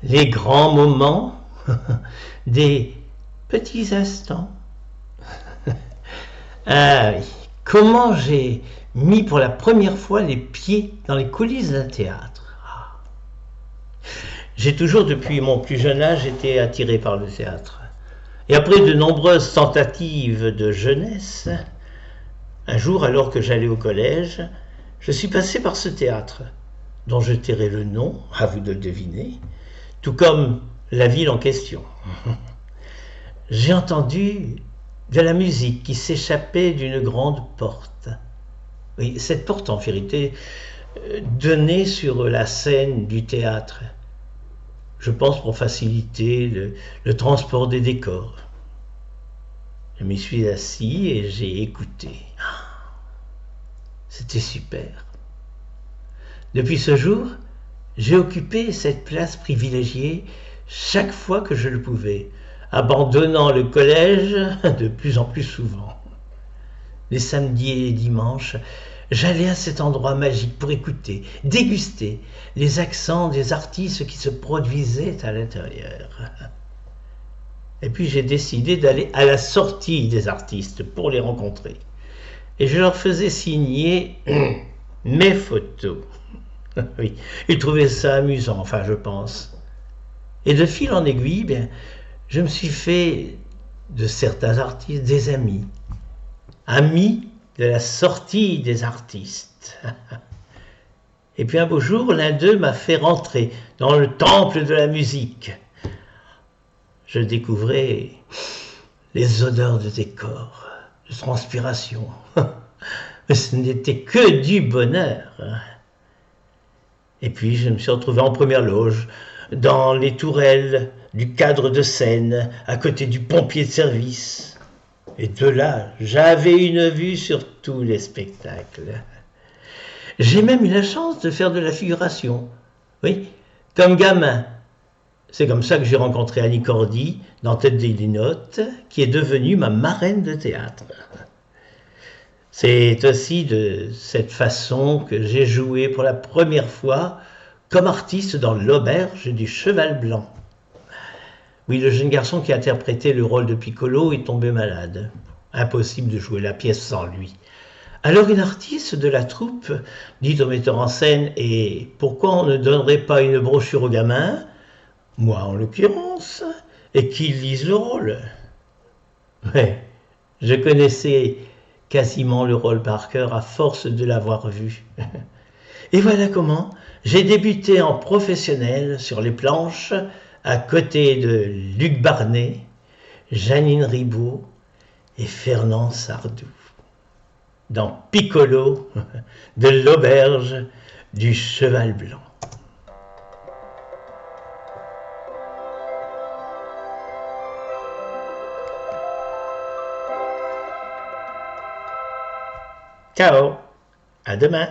les grands moments, des petits instants. Ah oui, comment j'ai mis pour la première fois les pieds dans les coulisses d'un théâtre. J'ai toujours, depuis mon plus jeune âge, été attiré par le théâtre. Et après de nombreuses tentatives de jeunesse, un jour, alors que j'allais au collège, je suis passé par ce théâtre, dont je tairai le nom, à vous de le deviner, tout comme la ville en question. J'ai entendu de la musique qui s'échappait d'une grande porte. Oui, cette porte, en vérité, donnait sur la scène du théâtre. Je pense pour faciliter le transport des décors. Je m'y suis assis et j'ai écouté. C'était super. Depuis ce jour, j'ai occupé cette place privilégiée chaque fois que je le pouvais, abandonnant le collège de plus en plus souvent. Les samedis et les dimanches, j'allais à cet endroit magique pour écouter, déguster les accents des artistes qui se produisaient à l'intérieur. Et puis j'ai décidé d'aller à la sortie des artistes pour les rencontrer. Et je leur faisais signer mes photos. Oui, ils trouvaient ça amusant, enfin je pense. Et de fil en aiguille, bien, je me suis fait de certains artistes des amis. Amis de la sortie des artistes. Et puis un beau jour, l'un d'eux m'a fait rentrer dans le temple de la musique. Je découvrais les odeurs de décor, de transpiration. Mais ce n'était que du bonheur. Et puis je me suis retrouvé en première loge, dans les tourelles du cadre de scène, à côté du pompier de service. Et de là, j'avais une vue sur tous les spectacles. J'ai même eu la chance de faire de la figuration. Oui, comme gamin. C'est comme ça que j'ai rencontré Annie Cordy dans Tête des Linottes, qui est devenue ma marraine de théâtre. C'est aussi de cette façon que j'ai joué pour la première fois comme artiste dans l'auberge du Cheval Blanc. Oui, le jeune garçon qui interprétait le rôle de Piccolo est tombé malade. Impossible de jouer la pièce sans lui. Alors une artiste de la troupe dit au metteur en scène « Et pourquoi on ne donnerait pas une brochure aux gamins, moi en l'occurrence, et qu'ils lisent le rôle ?» Ouais, je connaissais quasiment le rôle par cœur à force de l'avoir vu. Et voilà comment j'ai débuté en professionnel sur les planches à côté de Luc Barnet, Janine Ribaud et Fernand Sardou dans Piccolo de l'auberge du Cheval Blanc. Ciao, à demain.